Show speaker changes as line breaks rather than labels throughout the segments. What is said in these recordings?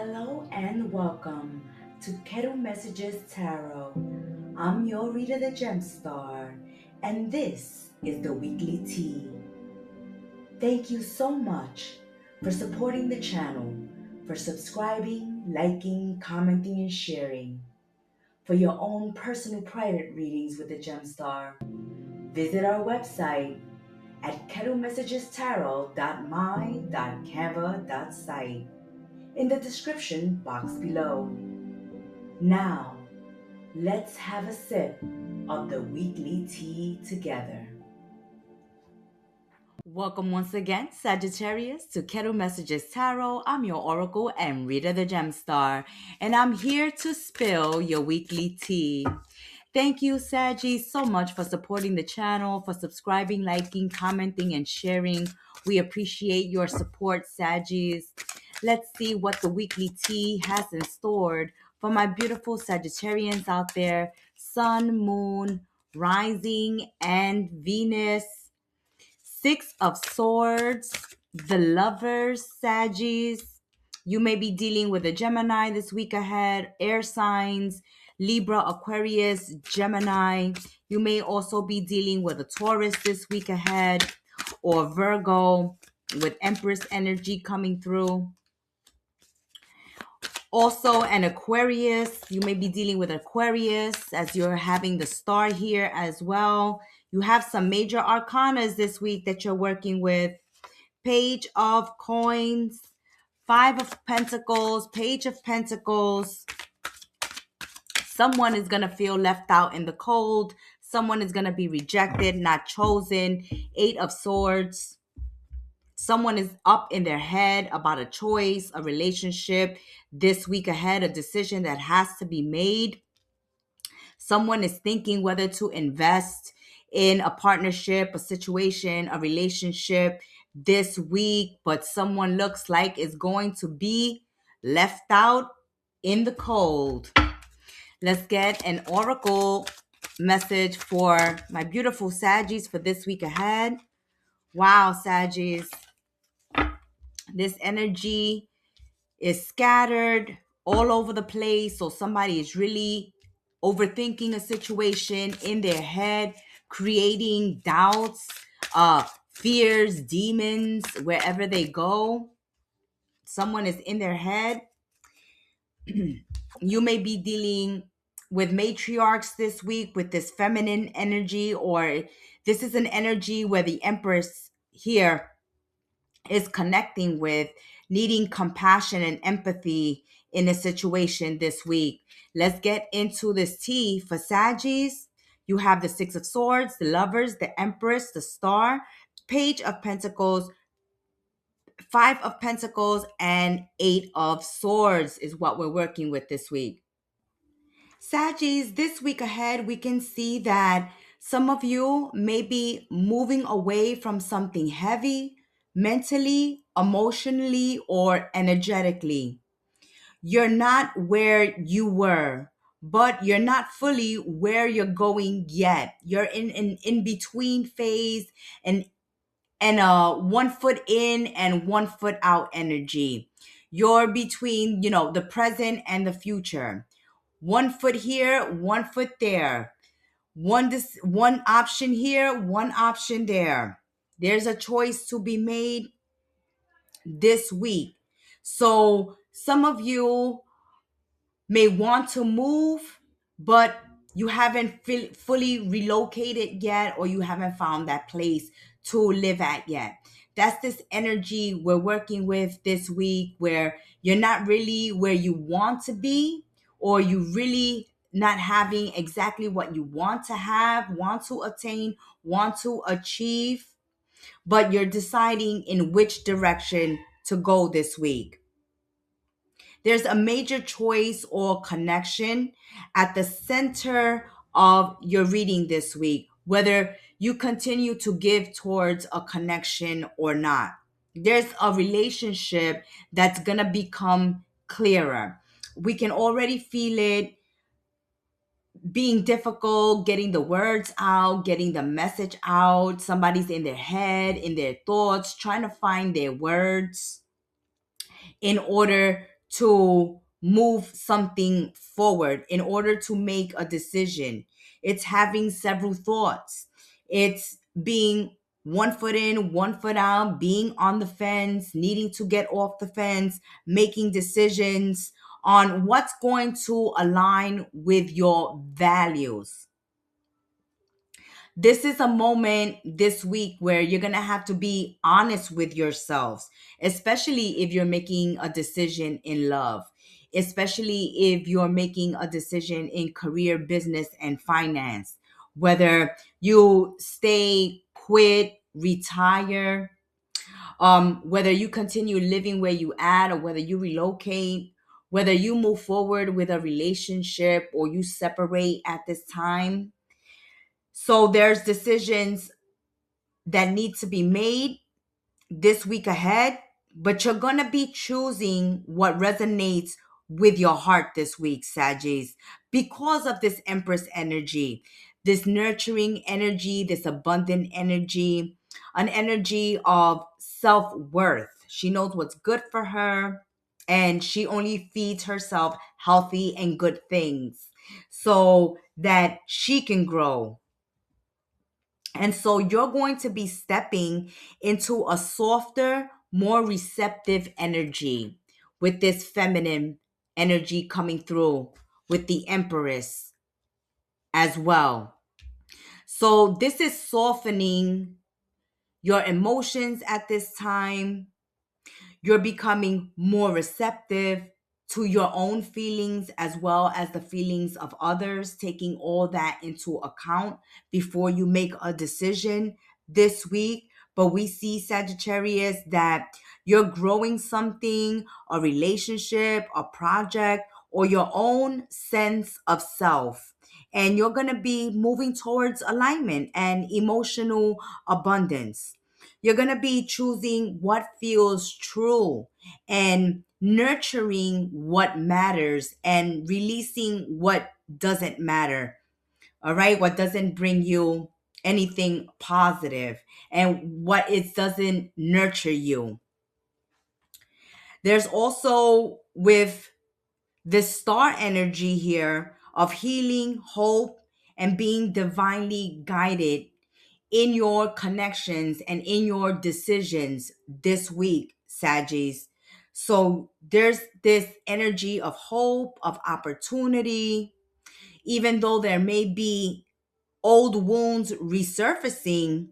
Hello and welcome to Kettle Messages Tarot. I'm your reader, the Gemstar, and this is the weekly tea. Thank you so much for supporting the channel, for subscribing, liking, commenting, and sharing. For your own personal private readings with the Gemstar, visit our website at kettlemessagestarot.my.canva.site in the description box below. Now, let's have a sip of the weekly tea together. Welcome once again, Sagittarius, to Kettle Messages Tarot. I'm your oracle and reader, the Gemstar, and I'm here to spill your weekly tea. Thank you, Saggies, so much for supporting the channel, for subscribing, liking, commenting, and sharing. We appreciate your support, Saggies. Let's see what the weekly tea has in store for my beautiful Sagittarians out there. Sun, Moon, Rising, and Venus. Six of Swords, the Lovers, Saggies. You may be dealing with a Gemini this week ahead, air signs, Libra, Aquarius, Gemini. You may also be dealing with a Taurus this week ahead, or Virgo with Empress energy coming through. Also an Aquarius. You may be dealing with Aquarius as you're having the star here as well. You have some major arcanas this week that you're working with. Page of Coins, Five of Pentacles, Page of Pentacles. Someone is going to feel left out in the cold. Someone is going to be rejected, not chosen. Eight of Swords. Someone is up in their head about a choice, a relationship this week ahead, a decision that has to be made. Someone is thinking whether to invest in a partnership, a situation, a relationship this week, but someone looks like is going to be left out in the cold. Let's get an oracle message for my beautiful Saggies for this week ahead. Wow, Saggies. This energy is scattered all over the place. So somebody is really overthinking a situation in their head, creating doubts, fears, demons, wherever they go. Someone is in their head. You may be dealing with matriarchs this week with this feminine energy, or this is an energy where the Empress here is connecting with needing compassion and empathy in a situation this week. Let's get into this tea for Saggies. You have the Six of Swords, the Lovers, the Empress, the Star, Page of Pentacles, Five of Pentacles, and Eight of Swords is what we're working with this week. Saggies, this week ahead, we can see that some of you may be moving away from something heavy, mentally, emotionally, or energetically. You're not where you were, but you're not fully where you're going yet. You're in an in-between phase and a 1 foot in and 1 foot out energy. You're between, the present and the future. 1 foot here, 1 foot there. One option here, one option there. There's a choice to be made this week. So some of you may want to move, but you haven't fully relocated yet, or you haven't found that place to live at yet. That's this energy we're working with this week, where you're not really where you want to be, or you really not having exactly what you want to have, want to attain, want to achieve, but you're deciding in which direction to go this week. There's a major choice or connection at the center of your reading this week, whether you continue to give towards a connection or not. There's a relationship that's going to become clearer. We can already feel it being difficult, getting the words out, getting the message out. Somebody's in their head, in their thoughts, trying to find their words in order to move something forward, in order to make a decision. It's having several thoughts. It's being one foot in, one foot out, being on the fence, needing to get off the fence, making decisions on what's going to align with your values. This is a moment this week where you're going to have to be honest with yourselves, especially if you're making a decision in love, especially if you're making a decision in career, business, and finance. Whether you stay, quit, retire, whether you continue living where you at, or whether you relocate, whether you move forward with a relationship or you separate at this time. So there's decisions that need to be made this week ahead, but you're going to be choosing what resonates with your heart this week, Sagis, because of this Empress energy, this nurturing energy, this abundant energy, an energy of self worth. She knows what's good for her, and she only feeds herself healthy and good things so that she can grow. And so you're going to be stepping into a softer, more receptive energy with this feminine energy coming through with the Empress as well. So this is softening your emotions at this time. You're becoming more receptive to your own feelings as well as the feelings of others, taking all that into account before you make a decision this week. But we see, Sagittarius, that you're growing something, a relationship, a project, or your own sense of self. And you're going to be moving towards alignment and emotional abundance. You're going to be choosing what feels true and nurturing what matters and releasing what doesn't matter. All right. What doesn't bring you anything positive and what it doesn't nurture you. There's also with this star energy here of healing, hope, and being divinely guided in your connections and in your decisions this week, Sagis. So there's this energy of hope, of opportunity, even though there may be old wounds resurfacing.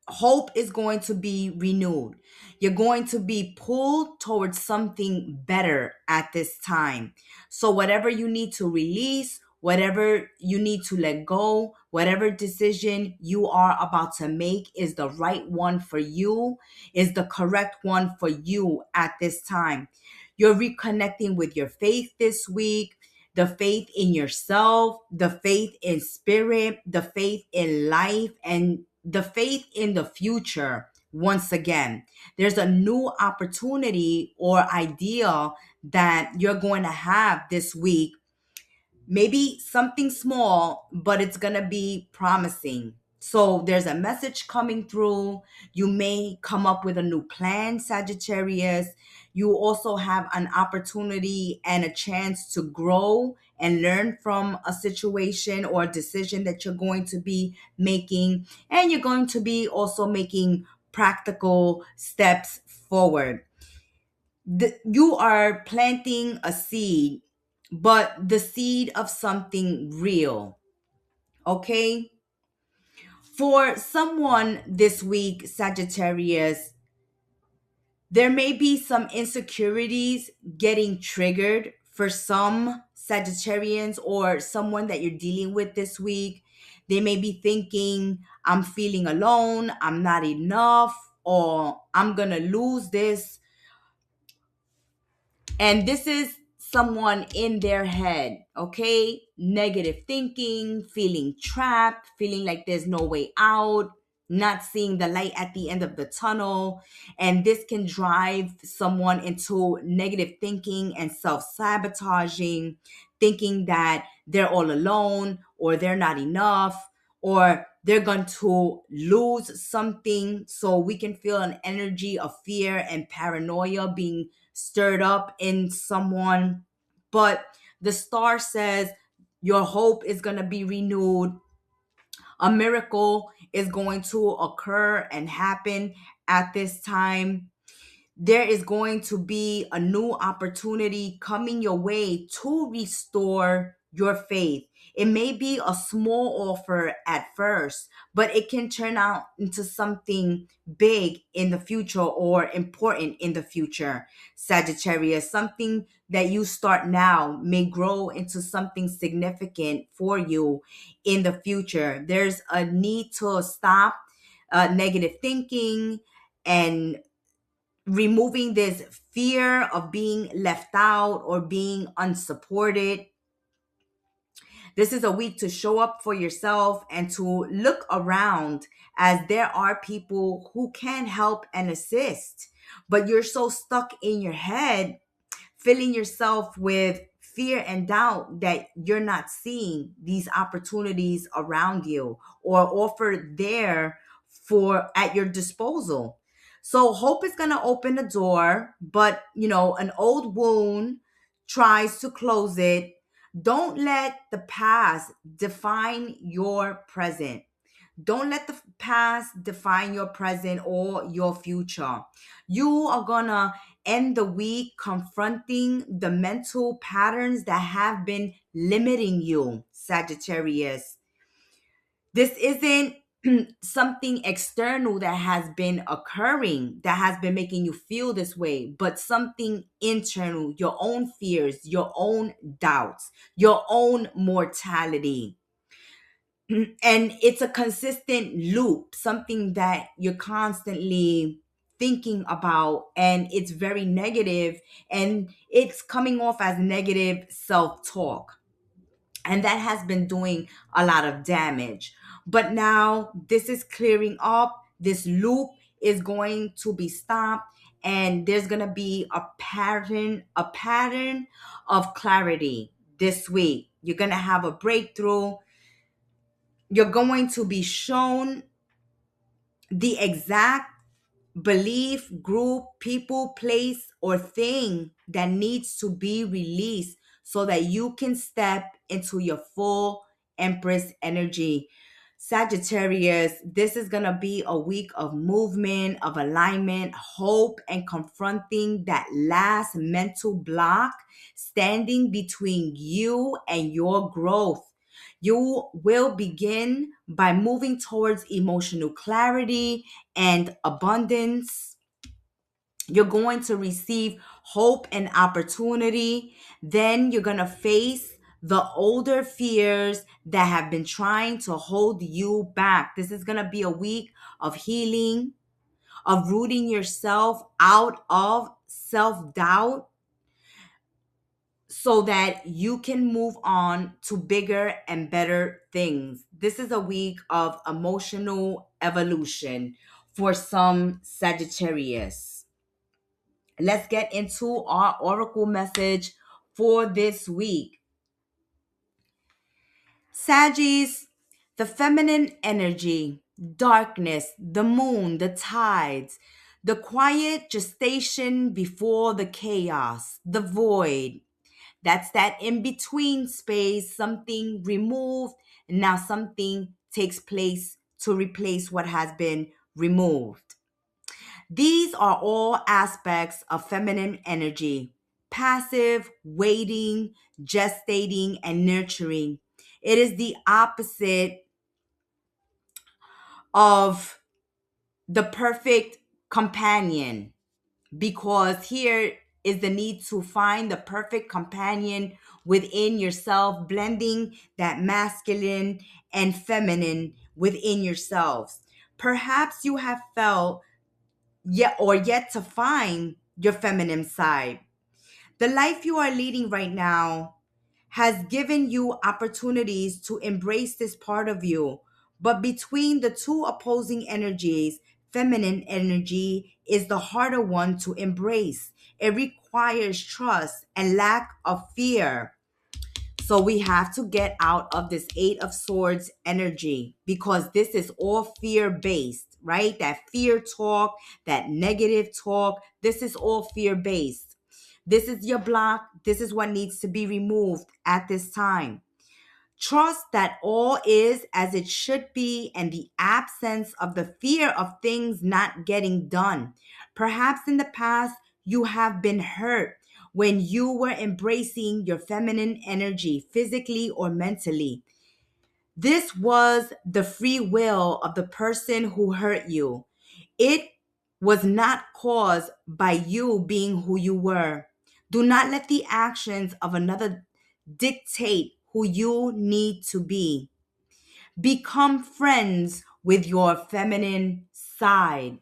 Hope is going to be renewed. You're going to be pulled towards something better at this time. So, whatever you need to release, whatever you need to let go, whatever decision you are about to make is the right one for you, is the correct one for you at this time. You're reconnecting with your faith this week, the faith in yourself, the faith in spirit, the faith in life, and the faith in the future. Once again, there's a new opportunity or idea that you're going to have this week. Maybe something small, but it's going to be promising. So there's a message coming through. You may come up with a new plan, Sagittarius. You also have an opportunity and a chance to grow and learn from a situation or a decision that you're going to be making. And you're going to be also making practical steps forward. You are planting a seed, but the seed of something real. Okay? For someone this week, Sagittarius, there may be some insecurities getting triggered for some Sagittarians or someone that you're dealing with this week. They may be thinking, I'm feeling alone, I'm not enough, or I'm going to lose this. And this is someone in their head, okay? Negative thinking, feeling trapped, feeling like there's no way out, not seeing the light at the end of the tunnel. And this can drive someone into negative thinking and self sabotaging, thinking that they're all alone or they're not enough or they're going to lose something. So we can feel an energy of fear and paranoia being stirred up in someone. But the star says your hope is going to be renewed. A miracle is going to occur and happen at this time. There is going to be a new opportunity coming your way to restore your faith. It may be a small offer at first, but it can turn out into something big in the future or important in the future. Sagittarius, something that you start now may grow into something significant for you in the future. There's a need to stop negative thinking and removing this fear of being left out or being unsupported. This is a week to show up for yourself and to look around, as there are people who can help and assist, but you're so stuck in your head filling yourself with fear and doubt that you're not seeing these opportunities around you or offered there for at your disposal. So hope is going to open the door, but an old wound tries to close it. Don't let the past define your present. Don't let the past define your present or your future. You are gonna end the week confronting the mental patterns that have been limiting you, Sagittarius. This isn't something external that has been occurring, that has been making you feel this way, but something internal, your own fears, your own doubts, your own mortality. And it's a consistent loop, something that you're constantly thinking about, and it's very negative, and it's coming off as negative self-talk, and that has been doing a lot of damage. But now this is clearing up. This loop is going to be stopped, and there's going to be a pattern of clarity this week. You're going to have a breakthrough. You're going to be shown the exact belief, group, people, place, or thing that needs to be released so that you can step into your full Empress energy. Sagittarius, this is going to be a week of movement, of alignment, hope, and confronting that last mental block standing between you and your growth. You will begin by moving towards emotional clarity and abundance. You're going to receive hope and opportunity. Then you're going to face the older fears that have been trying to hold you back. This is going to be a week of healing, of rooting yourself out of self doubt so that you can move on to bigger and better things. This is a week of emotional evolution for some Sagittarius. Let's get into our oracle message for this week. Sagittarius, the feminine energy, darkness, the moon, the tides, the quiet gestation before the chaos, the void. That's that in between space, something removed, and now something takes place to replace what has been removed. These are all aspects of feminine energy: passive, waiting, gestating, and nurturing. It is the opposite of the perfect companion, because here is the need to find the perfect companion within yourself, blending that masculine and feminine within yourselves. Perhaps you have felt yet to find your feminine side. The life you are leading right now has given you opportunities to embrace this part of you. But between the two opposing energies, feminine energy is the harder one to embrace. It requires trust and lack of fear. So we have to get out of this Eight of Swords energy, because this is all fear-based, right? That fear talk, that negative talk, this is all fear-based. This is your block. This is what needs to be removed at this time. Trust that all is as it should be, and the absence of the fear of things not getting done. Perhaps in the past, you have been hurt when you were embracing your feminine energy, physically or mentally. This was the free will of the person who hurt you. It was not caused by you being who you were. Do not let the actions of another dictate who you need to be. Become friends with your feminine side.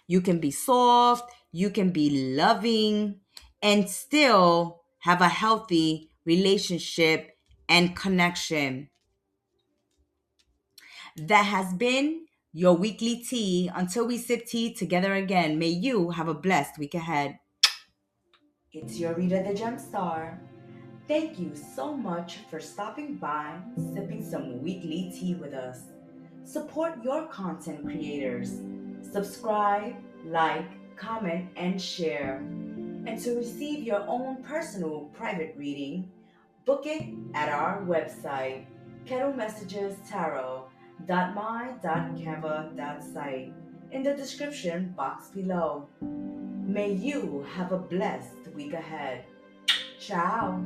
You can be soft, you can be loving, and still have a healthy relationship and connection. That has been your weekly tea. Until we sip tea together again, may you have a blessed week ahead. It's your Rita the Gemstar. Thank you so much for stopping by, sipping some weekly tea with us. Support your content creators. Subscribe, like, comment, and share. And to receive your own personal private reading, book it at our website, kettlemessagestarot.my.canva.site, in the description box below. May you have a blessed week ahead. Ciao.